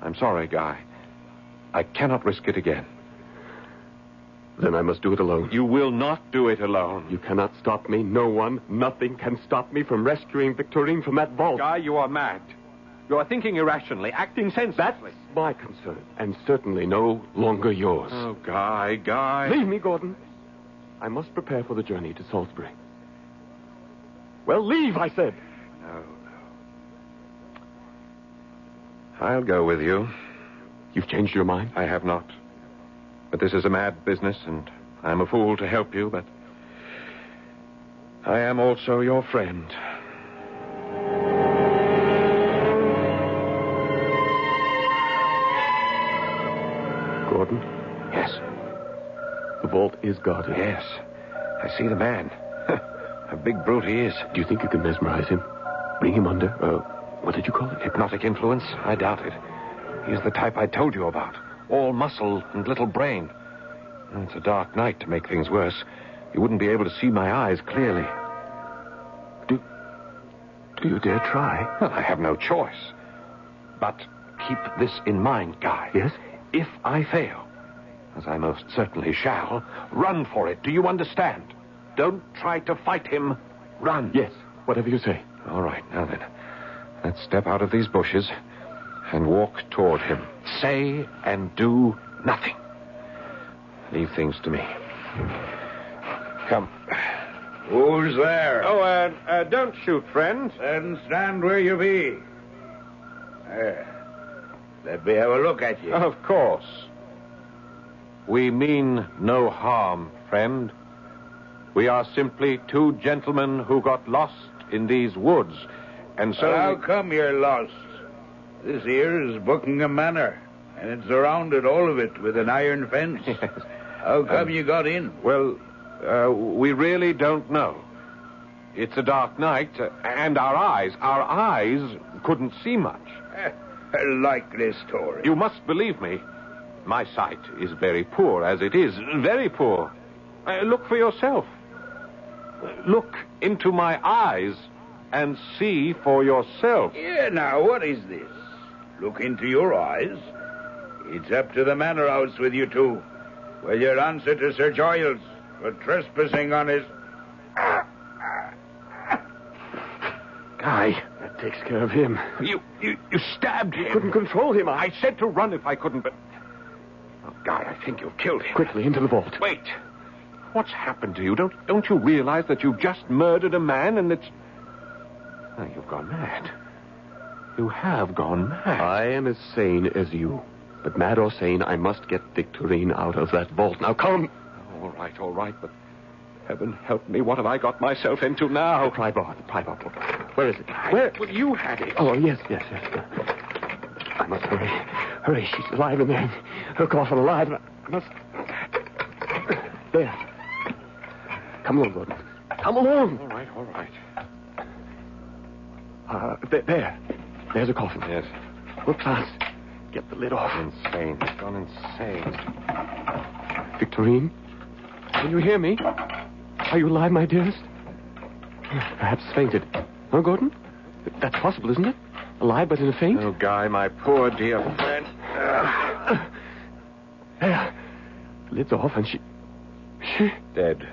Speaker 3: I'm sorry, Guy. I cannot risk it again.
Speaker 4: Then I must do it alone.
Speaker 3: You will not do it alone.
Speaker 4: You cannot stop me. No one, nothing can stop me from rescuing Victorine from that vault.
Speaker 3: Guy, you are mad. You are thinking irrationally, acting senselessly.
Speaker 4: That's my concern, and certainly no longer yours.
Speaker 3: Oh, Guy.
Speaker 4: Leave me, Gordon. I must prepare for the journey to Salisbury. Well, leave, I said.
Speaker 3: No. I'll go with you.
Speaker 4: You've changed your mind?
Speaker 3: I have not. But this is a mad business, and I'm a fool to help you, but I am also your friend.
Speaker 4: Gordon?
Speaker 3: Yes.
Speaker 4: The vault is guarded.
Speaker 3: Yes. I see the man. A big brute he is.
Speaker 4: Do you think you can mesmerize him? Bring him under, what did you call it?
Speaker 3: Hypnotic influence? I doubt it. He's the type I told you about. All muscle and little brain. It's a dark night to make things worse. You wouldn't be able to see my eyes clearly.
Speaker 4: Do you dare try?
Speaker 3: Well, I have no choice. But keep this in mind, Guy.
Speaker 4: Yes?
Speaker 3: If I fail, as I most certainly shall, run for it. Do you understand? Don't try to fight him. Run.
Speaker 4: Yes, whatever you say.
Speaker 3: All right, now then. Let's step out of these bushes and walk toward him. Say and do nothing. Leave things to me. Come.
Speaker 8: Who's there?
Speaker 3: Oh, don't shoot, friend.
Speaker 8: Then stand where you be. Let me have a look at you.
Speaker 3: Of course. We mean no harm, friend. We are simply two gentlemen who got lost in these woods, and so...
Speaker 8: How come you're lost? This here is Buckingham Manor, and it's surrounded, all of it, with an iron fence.
Speaker 3: Yes.
Speaker 8: How come you got in?
Speaker 3: Well, we really don't know. It's a dark night, and our eyes couldn't see much.
Speaker 8: A likely story.
Speaker 3: You must believe me. My sight is very poor as it is. Very poor. Look for yourself. Look into my eyes and see for yourself.
Speaker 8: Yeah, now, what is this? Look into your eyes? It's up to the manor house with you two. Well, your answer to Sir Giles for trespassing on his...
Speaker 3: Guy.
Speaker 4: That takes care of him.
Speaker 3: You stabbed him.
Speaker 4: Couldn't control him.
Speaker 3: I said to run if I couldn't, but... Oh, Guy, I think you've killed him.
Speaker 4: Quickly, into the vault.
Speaker 3: Wait. What's happened to you? Don't you realize that you've just murdered a man and it's... Oh, you've gone mad. You have gone mad.
Speaker 4: I am as sane as you. But mad or sane, I must get Victorine out of that vault. Now, come.
Speaker 3: All right, but... Heaven help me, what have I got myself into now?
Speaker 4: The pry bar. Where is it?
Speaker 3: Where? Well, you had it.
Speaker 4: Oh, yes. I must hurry. Hurry, she's alive in there. Her coffin alive. I must... There. Come along, Gordon. Come along.
Speaker 3: All right.
Speaker 4: There. There's a coffin.
Speaker 3: Yes.
Speaker 4: Look, Clarence. Get the lid off.
Speaker 3: Insane. He's gone insane.
Speaker 4: Victorine? Can you hear me? Are you alive, my dearest? Perhaps fainted. No, Gordon? That's possible, isn't it? Alive but in a faint?
Speaker 3: Oh, Guy, my poor dear friend.
Speaker 4: There. The lid's off and she...
Speaker 3: Dead.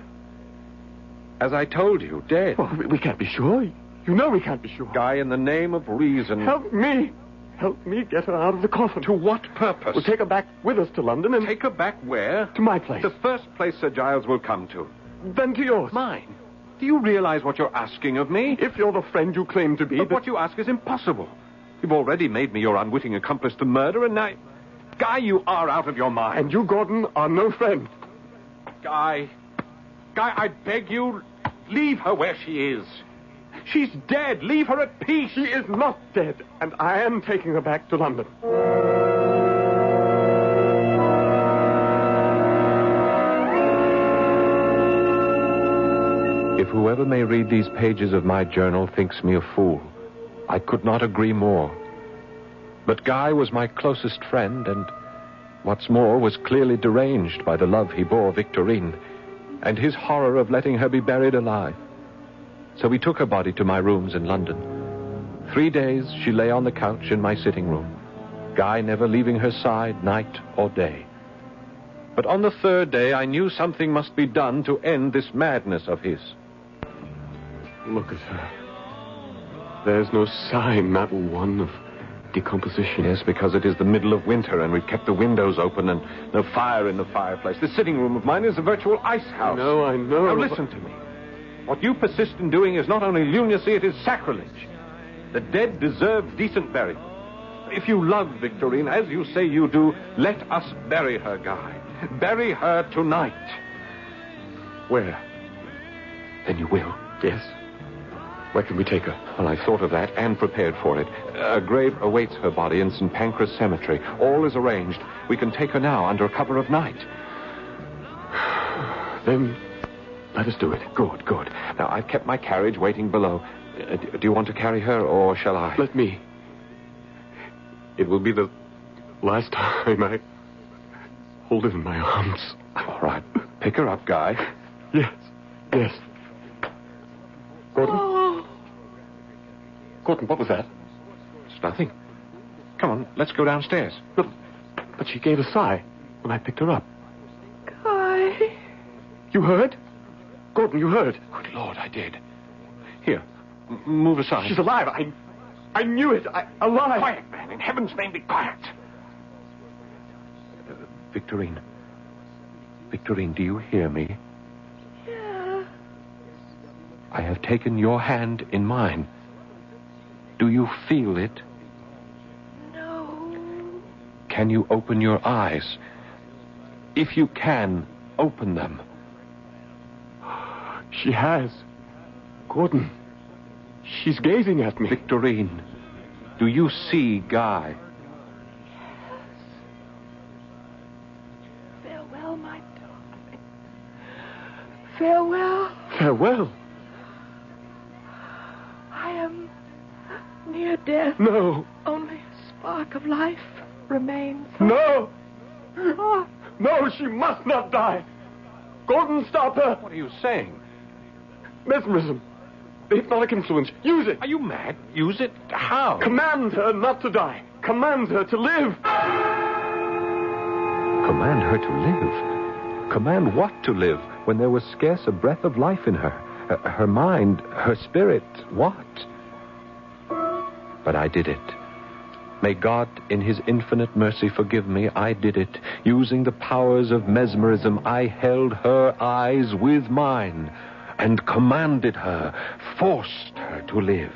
Speaker 3: As I told you, dead.
Speaker 4: Well, we can't be sure. You know we can't be sure.
Speaker 3: Guy, in the name of reason...
Speaker 4: Help me. Help me get her out of the coffin.
Speaker 3: To what purpose?
Speaker 4: We'll take her back with us to London and...
Speaker 3: Take her back where?
Speaker 4: To my place.
Speaker 3: The first place Sir Giles will come to.
Speaker 4: Then to yours.
Speaker 3: Mine. Do you realize what you're asking of me?
Speaker 4: If you're the friend you claim to be...
Speaker 3: But what you ask is impossible. You've already made me your unwitting accomplice to murder, and now... Guy, you are out of your mind.
Speaker 4: And you, Gordon, are no friend.
Speaker 3: Guy, I beg you, leave her where she is. She's dead. Leave her at peace.
Speaker 4: She is not dead, and I am taking her back to London.
Speaker 3: If whoever may read these pages of my journal thinks me a fool, I could not agree more. But Guy was my closest friend, and what's more, was clearly deranged by the love he bore Victorine, and his horror of letting her be buried alive. So we took her body to my rooms in London. 3 days she lay on the couch in my sitting room, Guy never leaving her side night or day. But on the 3rd day I knew something must be done to end this madness of his.
Speaker 4: Look at her. There's no sign, not one, of decomposition.
Speaker 3: Yes, because it is the middle of winter and we've kept the windows open and no fire in the fireplace. The sitting room of mine is a virtual ice house.
Speaker 4: No, I know.
Speaker 3: Now listen to me. What you persist in doing is not only lunacy, it is sacrilege. The dead deserve decent burial. If you love Victorine, as you say you do, let us bury her, Guy. Bury her tonight.
Speaker 4: Where?
Speaker 3: Then you will.
Speaker 4: Yes. Where can we take her?
Speaker 3: Well, I thought of that and prepared for it. A grave awaits her body in St. Pancras Cemetery. All is arranged. We can take her now under cover of night.
Speaker 4: Then let us do it.
Speaker 3: Good. Now, I've kept my carriage waiting below. Do you want to carry her, or shall I?
Speaker 4: Let me. It will be the last time I hold her in my arms.
Speaker 3: All right. Pick her up, Guy.
Speaker 4: Yes. Gordon?
Speaker 2: Oh.
Speaker 4: Gordon, what was that?
Speaker 3: It's nothing. Come on, let's go downstairs.
Speaker 4: But she gave a sigh when I picked her up.
Speaker 2: Guy.
Speaker 4: You heard? Gordon, you heard?
Speaker 3: Good Lord, I did. Here, move aside.
Speaker 4: She's alive. I knew it. Alive.
Speaker 3: Quiet, man. In heaven's name, be quiet. Victorine, do you hear me?
Speaker 2: Yeah.
Speaker 3: I have taken your hand in mine. Do you feel it?
Speaker 2: No.
Speaker 3: Can you open your eyes? If you can, open them.
Speaker 4: She has. Gordon, she's gazing at me.
Speaker 3: Victorine, do you see Guy?
Speaker 2: Yes. Farewell, my darling. Farewell.
Speaker 4: Farewell?
Speaker 2: I am near death.
Speaker 4: No.
Speaker 2: Only a spark of life remains.
Speaker 4: No.
Speaker 2: Oh.
Speaker 4: No, she must not die. Gordon, stop her.
Speaker 3: What are you saying?
Speaker 4: Mesmerism. The hypnotic influence. Use it.
Speaker 3: Are you mad? Use it? How?
Speaker 4: Command her not to die. Command her to live.
Speaker 3: Command her to live? Command what to live when there was scarce a breath of life in her? Her mind, her spirit, what? But I did it. May God, in his infinite mercy, forgive me. I did it. Using the powers of mesmerism, I held her eyes with mine and commanded her, forced her to live.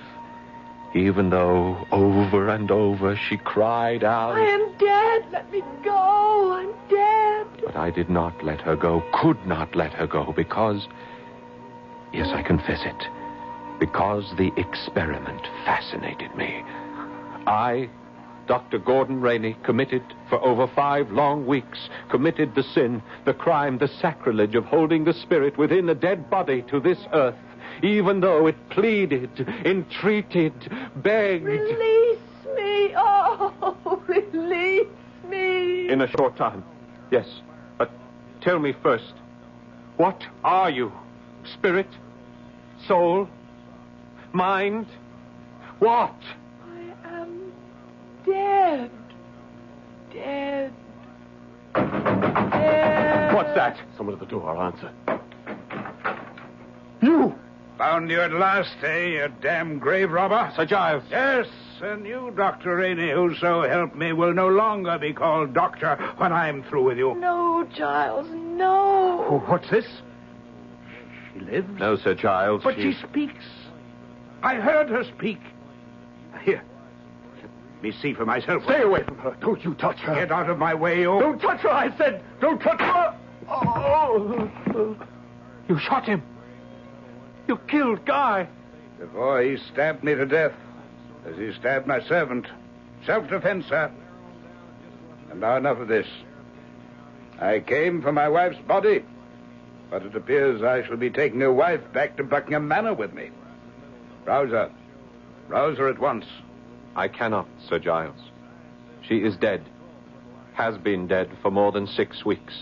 Speaker 3: Even though over and over she cried out,
Speaker 2: I am dead. Let me go. I'm dead.
Speaker 3: But I did not let her go, could not let her go, because, yes, I confess it, because the experiment fascinated me. I Dr. Gordon Rainey committed for over 5 long weeks, committed the sin, the crime, the sacrilege of holding the spirit within a dead body to this earth, even though it pleaded, entreated, begged.
Speaker 2: Release me! Oh, release me!
Speaker 3: In a short time, yes. But tell me first, what are you? Spirit? Soul? Mind? What?
Speaker 2: I am dead. Dead. Dead.
Speaker 3: What's that?
Speaker 4: Someone at the door. I'll answer.
Speaker 3: You!
Speaker 8: Found you at last, eh, you damn grave robber?
Speaker 3: Sir Giles.
Speaker 8: Yes, and you, Dr. Rainey, who so help me, will no longer be called doctor when I'm through with you.
Speaker 2: No, Giles, no.
Speaker 8: Oh, what's this? She lives?
Speaker 3: No, Sir Giles.
Speaker 8: But she speaks. I heard her speak. Here, let me see for myself.
Speaker 4: Stay away from her. Don't you touch her.
Speaker 8: Get out of my way, you.
Speaker 4: Don't touch her, I said. Don't touch her.
Speaker 3: Oh. You shot him. You killed Guy.
Speaker 8: Before he stabbed me to death, as he stabbed my servant. Self-defense, sir. And now enough of this. I came for my wife's body, but it appears I shall be taking her wife back to Buckingham Manor with me. Rouse her. Rouse her at once.
Speaker 3: I cannot, Sir Giles. She is dead. Has been dead for more than 6 weeks.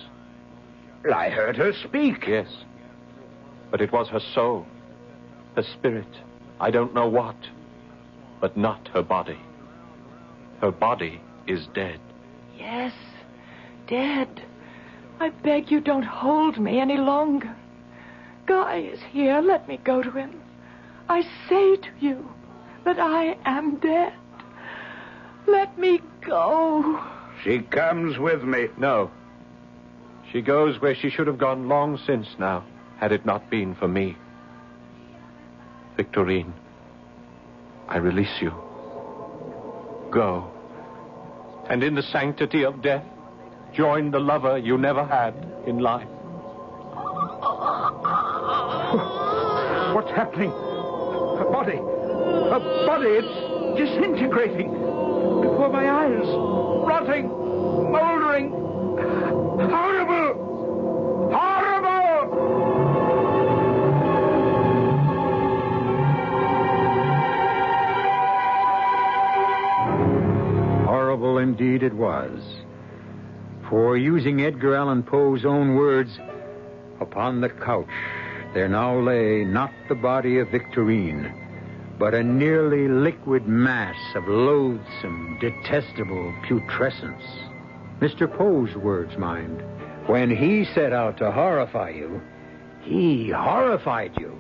Speaker 8: I heard her speak.
Speaker 3: Yes. But it was her soul, her spirit, I don't know what, but not her body. Her body is dead.
Speaker 2: Yes, dead. I beg you don't hold me any longer. Guy is here. Let me go to him. I say to you that I am dead. Let me go.
Speaker 8: She comes with me.
Speaker 3: No. She goes where she should have gone long since now, had it not been for me. Victorine, I release you. Go. And in the sanctity of death, join the lover you never had in life.
Speaker 8: What's happening? Her body. Her body, it's disintegrating. Before my eyes. Rotting. Moldering. Horrible! Horrible!
Speaker 10: Horrible indeed it was. For using Edgar Allan Poe's own words, upon the couch there now lay not the body of Victorine, but a nearly liquid mass of loathsome, detestable putrescence. Mr. Poe's words, mind. When he set out to horrify you, he horrified you.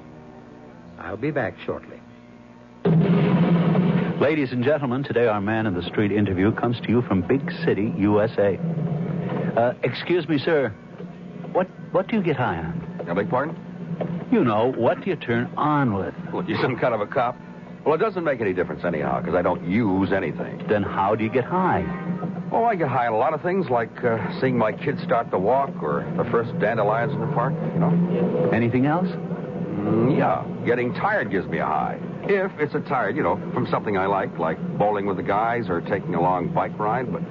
Speaker 10: I'll be back shortly.
Speaker 1: Ladies and gentlemen, today our Man in the Street interview comes to you from Big City, USA. Excuse me, sir. What do you get high on?
Speaker 18: I beg pardon?
Speaker 1: You know, what do you turn on with?
Speaker 18: What, you some kind of a cop? Well, it doesn't make any difference anyhow, because I don't use anything.
Speaker 1: Then how do you get high?
Speaker 18: Oh, I get high on a lot of things, like seeing my kids start to walk or the first dandelions in the park, you know.
Speaker 1: Anything else?
Speaker 18: Yeah. Getting tired gives me a high. If it's a tired, you know, from something I like bowling with the guys or taking a long bike ride. But,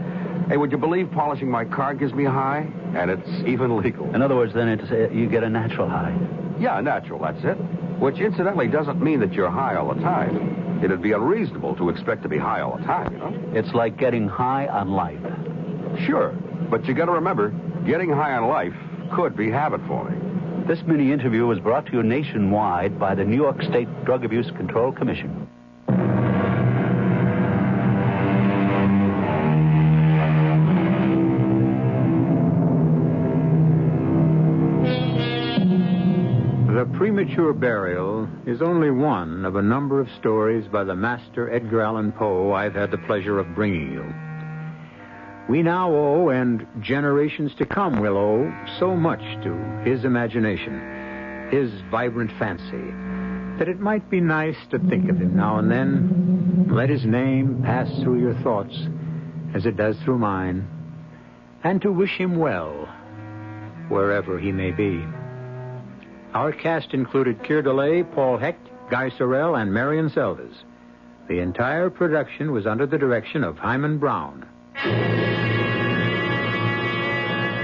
Speaker 18: hey, would you believe polishing my car gives me a high? And it's even legal.
Speaker 1: In other words, then, you get a natural high.
Speaker 18: Yeah, natural, that's it. Which, incidentally, doesn't mean that you're high all the time. It'd be unreasonable to expect to be high all the time, you know?
Speaker 1: It's like getting high on life.
Speaker 18: Sure, but you got to remember, getting high on life could be habit forming.
Speaker 1: This mini-interview was brought to you nationwide by the New York State Drug Abuse Control Commission.
Speaker 10: The Premature Burial is only one of a number of stories by the master Edgar Allan Poe I've had the pleasure of bringing you. We now owe, and generations to come will owe, so much to his imagination, his vibrant fancy, that it might be nice to think of him now and then, let his name pass through your thoughts as it does through mine, and to wish him well, wherever he may be. Our cast included Keir Delay, Paul Hecht, Guy Sorrell, and Marion Seldes. The entire production was under the direction of Hyman Brown.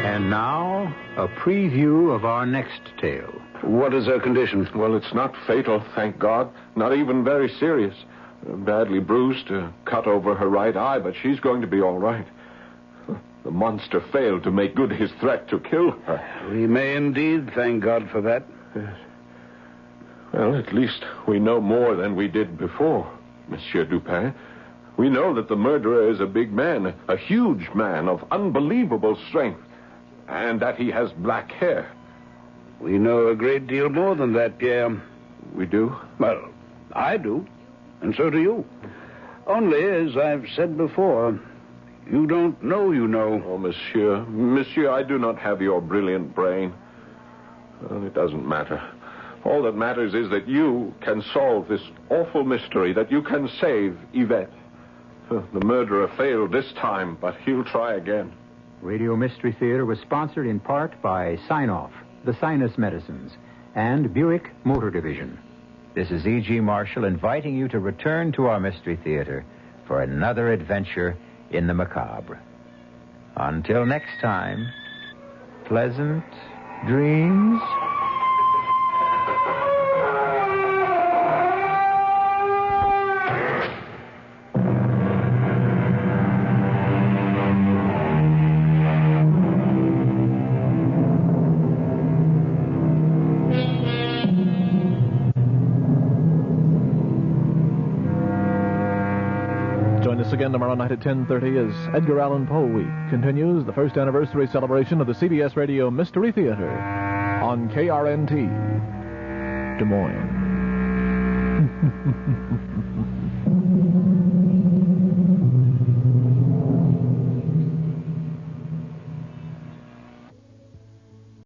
Speaker 10: And now, a preview of our next tale.
Speaker 3: What is her condition? Well, it's not fatal, thank God. Not even very serious. Badly bruised, a cut over her right eye, but she's going to be all right. The monster failed to make good his threat to kill her.
Speaker 8: We may indeed thank God for that.
Speaker 3: Yes. Well, at least we know more than we did before, Monsieur Dupin. We know that the murderer is a big man, a huge man of unbelievable strength, and that he has black hair.
Speaker 8: We know a great deal more than that, Pierre.
Speaker 3: We do?
Speaker 8: Well, I do, and so do you. Only, as I've said before, you don't know you know.
Speaker 3: Oh, Monsieur. Monsieur, I do not have your brilliant brain. Well, it doesn't matter. All that matters is that you can solve this awful mystery, that you can save Yvette. The murderer failed this time, but he'll try again.
Speaker 1: Radio Mystery Theater was sponsored in part by Sign-Off, the Sinus Medicines, and Buick Motor Division. This is E.G. Marshall inviting you to return to our Mystery Theater for another adventure in the macabre. Until next time, pleasant dreams.
Speaker 19: Again tomorrow night at 10:30 as Edgar Allan Poe Week continues the first anniversary celebration of the CBS Radio Mystery Theater on KRNT, Des Moines.